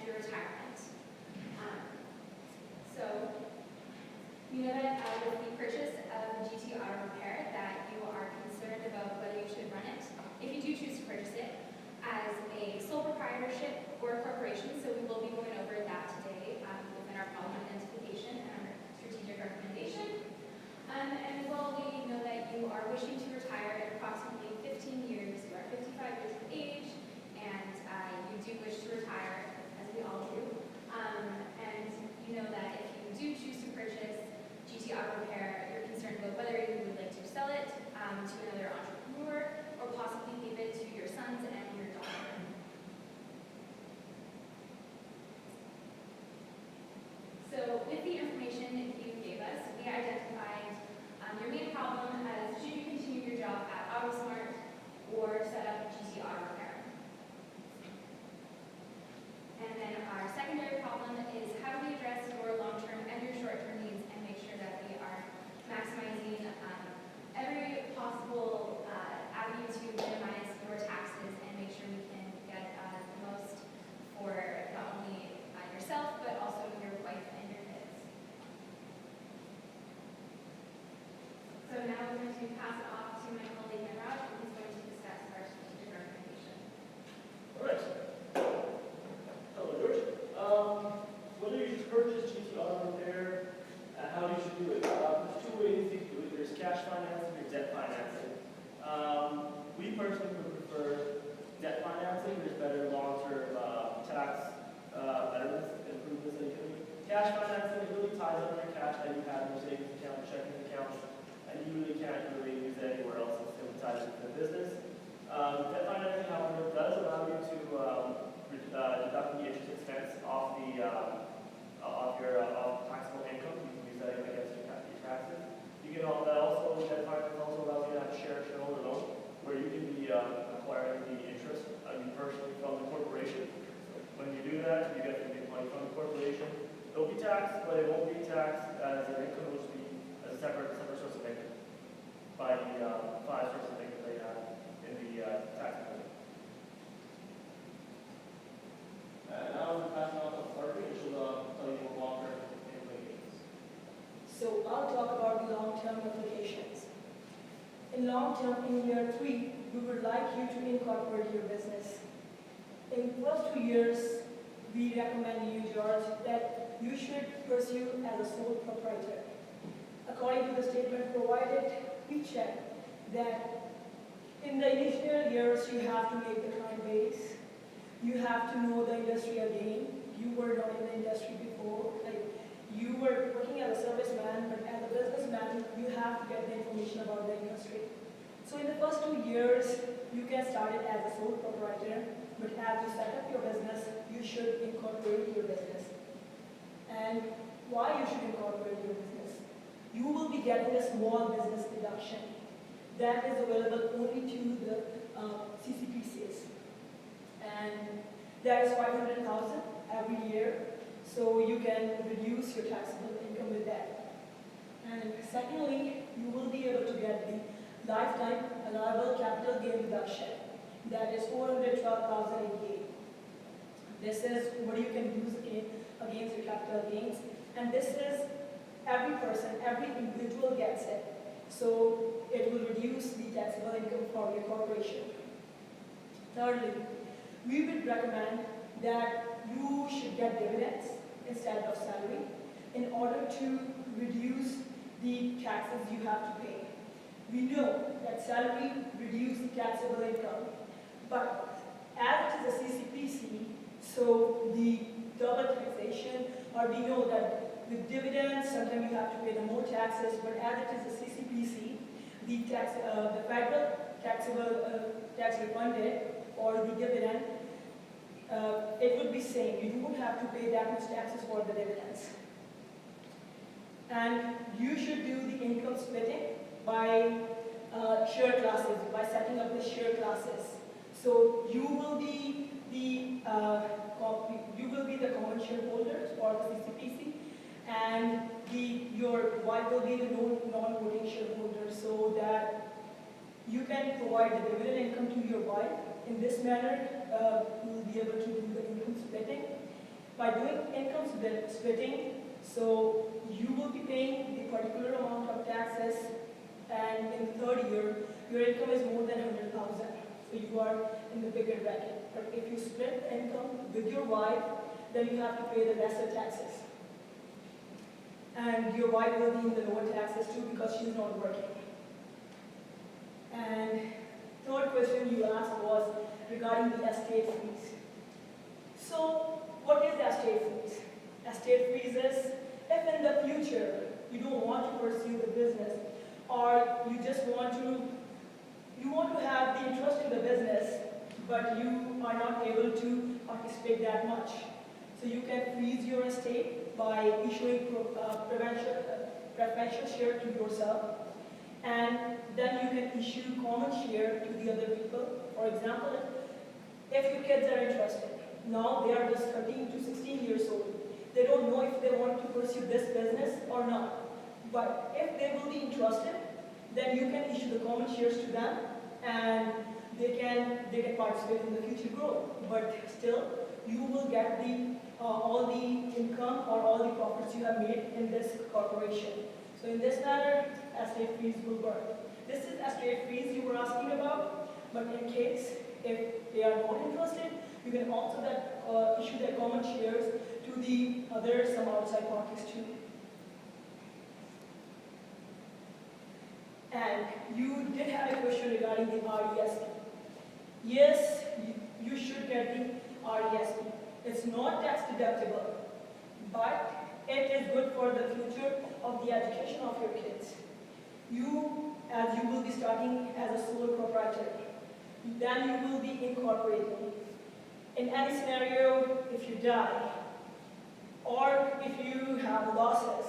your retirement. So, you know that with the purchase of GT Auto Repair that you are concerned about whether you should run it. If you do choose to purchase it as a sole proprietorship or a corporation, so we will be going over that today within our problem identification and our strategic recommendation. And as well, we know that you are wishing to retire in approximately 15 years. You are 55 years of age, and you do wish to retire, as we all do. And you know that if you do choose to purchase GT Auto Repair, you're concerned about whether you would like to sell it to another entrepreneur or possibly give it to your sons and your daughter. So with the information you gave us, we identified your main problem as should you continue your job at AutoSmart or set up GT Auto Repair. And then our secondary problem is how do we address your long-term and your short-term needs and make sure that we are maximizing every possible avenue to minimize your taxes and make sure we can get the most for not only yourself but also your wife and your kids. So now we're going to pass it off to my colleague Raj, and he's going to discuss our strategic recommendation. All right. Hello, George. Whether you should purchase GT Auto Repair, how you should do it. There's two ways you can do it. There's cash financing or debt financing. We personally would prefer debt financing. There's better long-term tax betterments, improvements that you can do. Cash financing, it really ties up your cash that you have in your savings account, checking account, and you really can't really use it anywhere else. It's really tied into the business. Debt financing, however, does allow you to deduct the interest expense off the off your taxable income. You can use that against your taxes. You can also debt finance also allows you to have a shareholder loan where you can be acquiring the interest you personally from the corporation. So when you do that, you get the money from the corporation. It'll be taxed, but it won't be taxed as an income. It will be as a separate source of income by the 5 sources of income they have in the tax code. Now I'm passing on to Clark, which will tell you more long-term implications. So I'll talk about the long-term implications. In long-term, in year 3, we would like you to incorporate your business. In the first 2 years, we recommend you, George, that you should pursue as a sole proprietor. According to the statement provided, we check that in the initial years, you have to make the client base. You have to know the industry again. You were not in the industry before. Like you were working as a serviceman, but as a businessman, you have to get the information about the industry. So in the first 2 years, you can start it as a sole proprietor, but as you set up your business, you should incorporate your business. And why you should incorporate your business? You will be getting a small business deduction that is available only to the CCPCs. And that is 500,000 every year, so you can reduce your taxable income with that. And secondly, you will be able to get the lifetime allowable capital gain deduction, that is 412,000 a year. This is what you can use against your capital gains, and this is every person, every individual gets it. So it will reduce the taxable income for your corporation. Thirdly, we would recommend that you should get dividends instead of salary in order to reduce the taxes you have to pay. We know that salary reduces the taxable income, but as it is a CCPC, so the double taxation, or we know that with dividends, sometimes you have to pay the more taxes, but as it is a CCPC, the federal taxable tax refunded or the dividend, it would be same. You won't have to pay that much taxes for the dividends. And you should do the income splitting by share classes, by setting up the share classes. So you will be the common shareholders for the CCPC, and your wife will be the non-voting shareholder, so that you can provide the dividend income to your wife. In this manner, you will be able to do the income splitting. By doing income splitting, so you will be paying the particular amount of taxes, and in the third year, your income is more than 100,000. So you are in the bigger bracket. But if you split the income with your wife, then you have to pay the lesser taxes. And your wife will be in the lower taxes too because she's not working. And third question you asked was regarding the estate freeze. So what is the estate freeze? Estate freeze is if in the future you don't want to pursue the business, or you just want to have the interest in the business, but you are not able to participate that much. So you can freeze your estate by issuing preferential share to yourself, and then you can issue common share to the other people. For example, if your kids are interested, now they are just 13 to 16 years old. They don't know if they want to pursue this business or not. But if they will be interested, then you can issue the common shares to them, and they can participate in the future growth. But still, you will get all the income or all the profits you have made in this corporation. So in this manner, estate freeze will work. This is estate freeze you were asking about, but in case if they are not interested, you can also issue their common shares to the other some outside parties too. And you did have a question regarding the RESP. Yes, you should get the RESP. It's not tax deductible, but it is good for the future of the education of your kids. As you will be starting as a sole proprietor, then you will be incorporating. In any scenario, if you die, or if you have losses,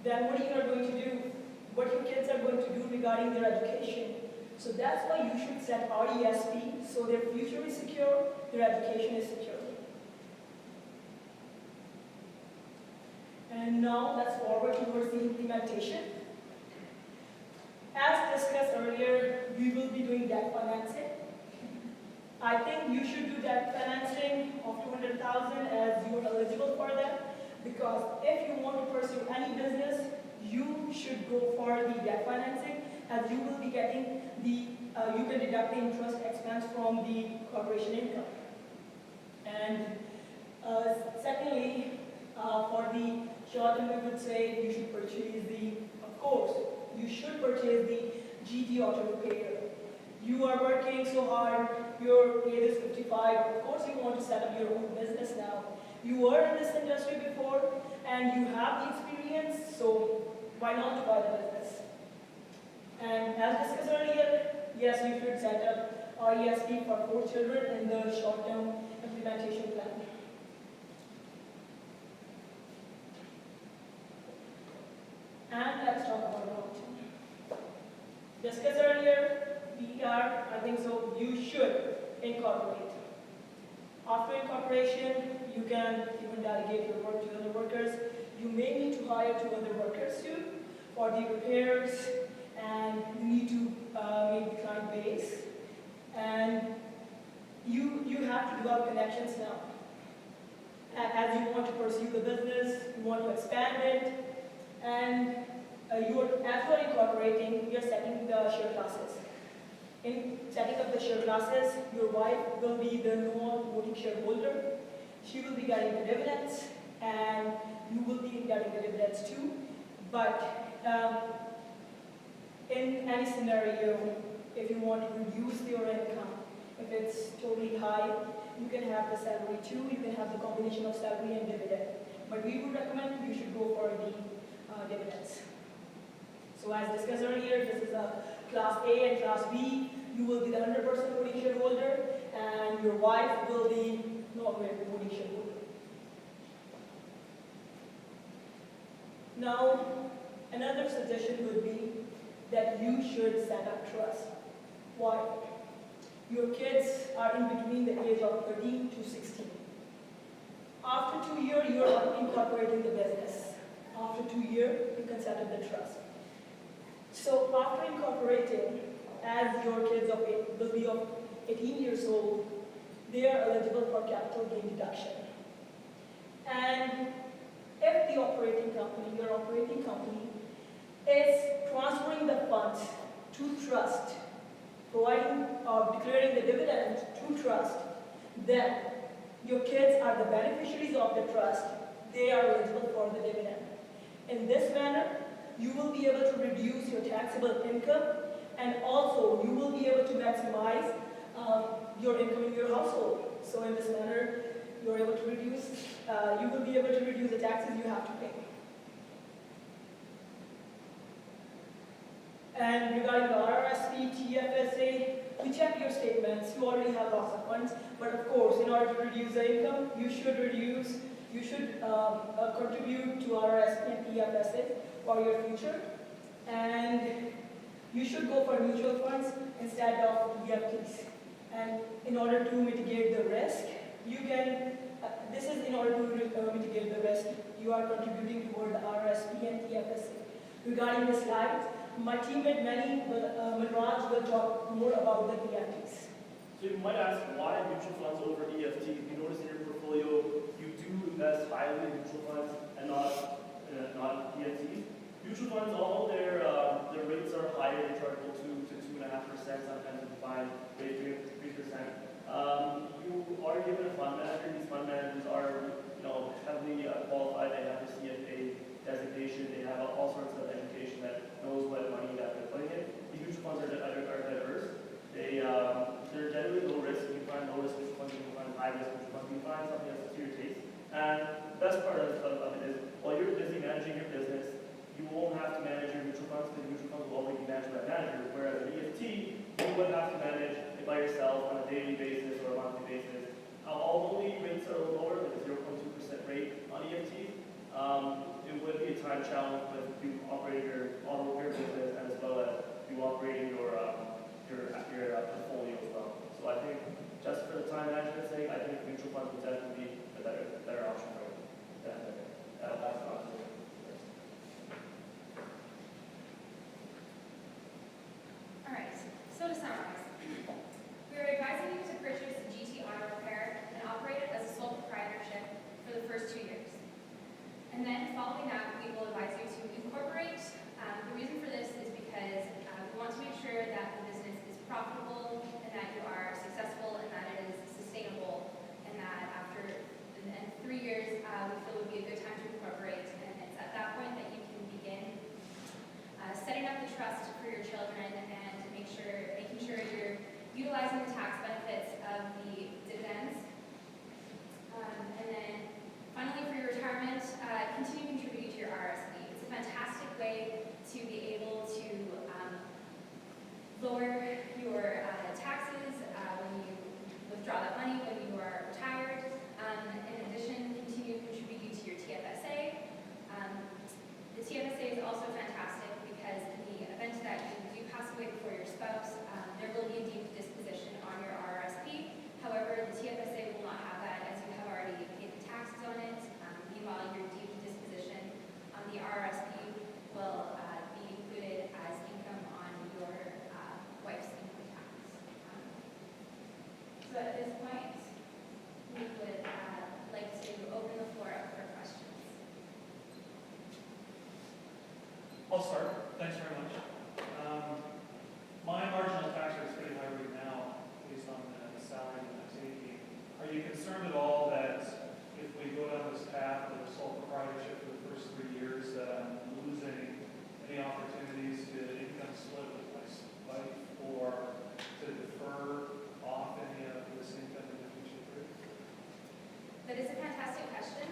then what you are going to do, what your kids are going to do regarding their education. So that's why you should set RESP, so their future is secure, their education is secure. And now let's forward towards the implementation. As discussed earlier, we will be doing debt financing. I think you should do debt financing of 200,000 as you are eligible for that, because if you want to pursue any business, you should go for the debt financing, as you will be getting you can deduct the interest expense from the corporation income. And secondly, for the short term, we would say you should purchase of course, you should purchase the GT Auto Repair. You are working so hard, your age is 55, of course you want to set up your own business now. You were in this industry before, and you have the experience, so why not buy the business? And as discussed earlier, yes, you should set up RESP for 4 children in the short-term implementation plan. And let's talk about long-term. Discussed earlier, I think so, you should incorporate. After incorporation, you can even delegate your work to other workers. You may need to hire 2 other workers too for the repairs, and you need to make the client base. And you have to develop connections now. As you want to pursue the business, you want to expand it, and as you are incorporating, you're setting the share classes. In setting up the share classes, your wife will be the non-voting shareholder. She will be getting the dividends, and you will be getting the dividends too. But in any scenario, if you want to reduce your income, if it's totally high, you can have the salary too. You can have the combination of salary and dividend. But we would recommend you should go for the dividends. So as discussed earlier, this is a Class A and Class B. You will be the 100% voting shareholder, and your wife will be not voting shareholder. Now, another suggestion would be that you should set up trust. Why? Your kids are in between the age of 13 to 16. After 2 years, you are incorporating the business. After 2 years, you can set up the trust. So after incorporating, as your kids will be of 18 years old, they are eligible for capital gain deduction. And if the operating company, your operating company, is transferring the funds to trust, providing or declaring the dividend to trust, then your kids are the beneficiaries of the trust. They are eligible for the dividend. In this manner, you will be able to reduce your taxable income, and also you will be able to maximize your income in your household. So in this manner, you're able to reduce, you will be able to reduce the taxes you have to pay. And regarding the RRSP, TFSA, we check your statements. You already have lots of funds, but of course, in order to reduce the income, you should contribute to RRSP and TFSA for your future, and you should go for mutual funds instead of EFTs. And in order to mitigate the risk, you can. This is in order to mitigate the risk. You are contributing toward the RRSP and TFSA. Regarding the slides, my teammate Manraj will talk more about the EFTs. So you might ask, why mutual funds over EFTs? You notice in your portfolio, you do invest highly in mutual funds and not EFTs. Mutual funds, although their rates are higher, they charge 2 to 2.5%, sometimes you find rate 3%. You are given a fund manager. These fund managers are, heavily qualified. They have the CFA designation. They have all sorts of education that knows what money that they're putting in. These mutual funds are diverse. They're generally low risk. You can find low risk mutual funds. You can find high risk mutual funds. You can find something that's to your taste. And the best part of it is, while you're busy managing your business, you won't have to manage your mutual funds because mutual funds will already be managed by a manager. Whereas an EFT, you would have to manage it by yourself on a daily basis or a monthly basis. Although the rates are lower, like a 0.2% rate on EFT, it would be a time challenge with you operating your auto repair business as well as you operating your portfolio as well. So I think just for the time management sake, I think mutual funds would definitely be a better option for you. That's an option. All right, so to summarize, we are advising you to purchase GT Auto Repair and operate it as a sole proprietorship for the first 2 years. And then following that, we will advise you to incorporate. The reason for this is because we want to make sure that the business is profitable and that you are successful and that it is sustainable, and that after 3 years, we feel would be a good time to incorporate. And it's at that point that you can begin setting up the trust for your children and making sure you're utilizing the tax benefits of the dividends. And then finally, for your retirement, continue contributing to your RSP. It's a fantastic way to be able to lower your taxes when you withdraw that money when you are retired. In addition, continue contributing to your TFSA. The TFSA is also fantastic because in the event that you do pass away before your spouse, there will be a deemed disposition on your RRSP. However, the TFSA will not have that as you have already paid the taxes on it. Meanwhile, your deemed disposition on the RRSP will be included as income on your wife's income tax. So at this point, we would like to open the floor up for questions. I'll start. Thanks very much. My marginal tax rate is pretty high right now based on the salary that I'm taking. Are you concerned at all that if we go down this path of sole proprietorship for the first 3 years, that I'm losing any opportunities to income split with my wife or to defer off any of this income in the future period? That is a fantastic question.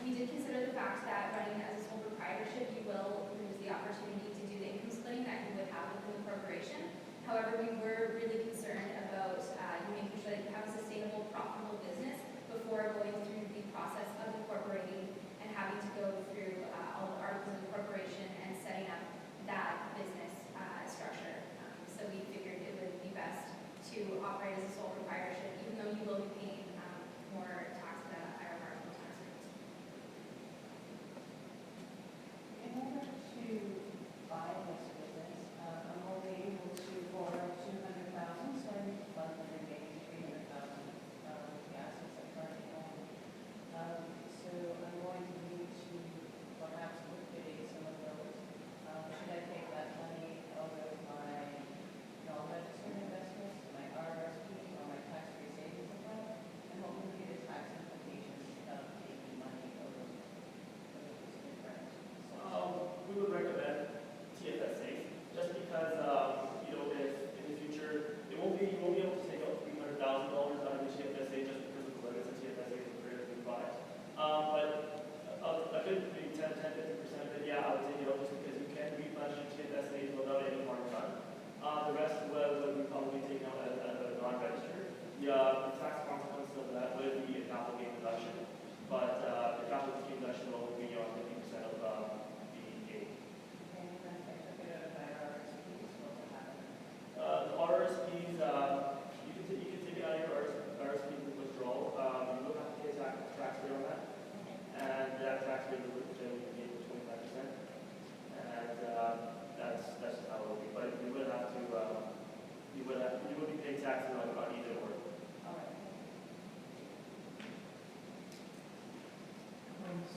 We did consider the fact that running as a sole proprietorship, you will lose the opportunity to do the income splitting that you would have within the corporation. However, we were really concerned about you making sure that you have a sustainable, profitable business before going through the process of incorporating and having to go through all the articles of incorporation and setting up that business structure. So we figured it would be best to operate as a sole proprietorship, even though you will be paying more tax at a higher marginal tax rate. In order to buy this business, I'm only able to borrow $200,000.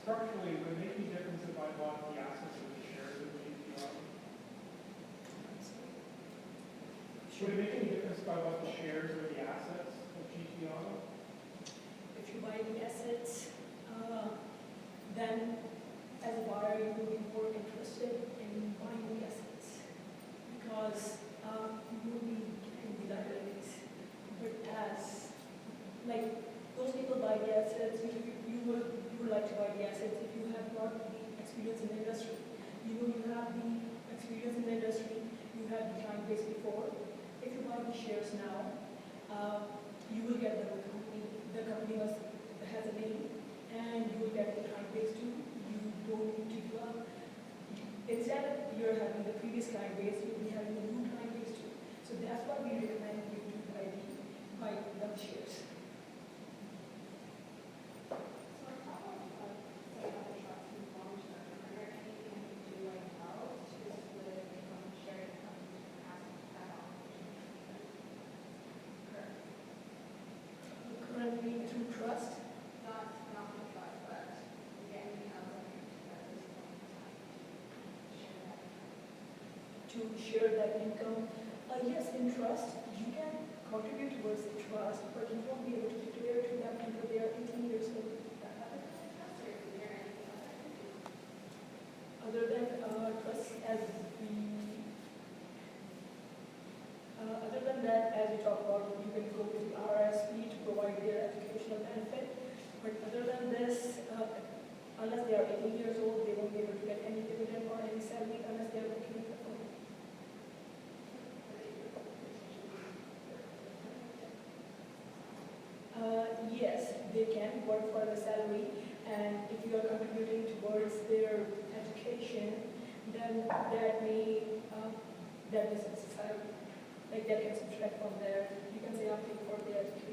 structurally, would it make any difference if I bought the assets or the shares of GT Auto? Would it make any difference if I bought the shares or the assets of GT Auto? If you buy the assets, then as a buyer, you will be more interested in buying the assets because you will be getting the liabilities. But as, like, those people buy the assets, you would like to buy the assets if you have got the experience in the industry. You know you have the experience in the industry, you have the client base before. If you buy the shares now, you will get the company. The company has a name, and you will get the client base too. You don't need to instead of you're having the previous client base, you'll be having a new client base too. So that's why we recommend you to buy the shares. So a problem of, say, how the trust is long term, are there anything you can do like else to split income and share income to pass that on? Currently through trust, Not the trust, but is there anything else that you can do at this point in time to share that income? to share that income. Yes, in trust, you can contribute towards the trust, but you won't be able to declare to them until they are 18 years old. Trust, or is there anything else that you can do? Other than trust, other than that, as we talked about, you can go to the RSP to provide their educational benefit. But other than this, unless they are 18 years old, they won't be able to get any dividend or any salary unless they are working in the firm. Yes, they can work for the salary, and if you are contributing towards their education, then that may subside. Like that can subtract from there. You can say I'm paying for their education.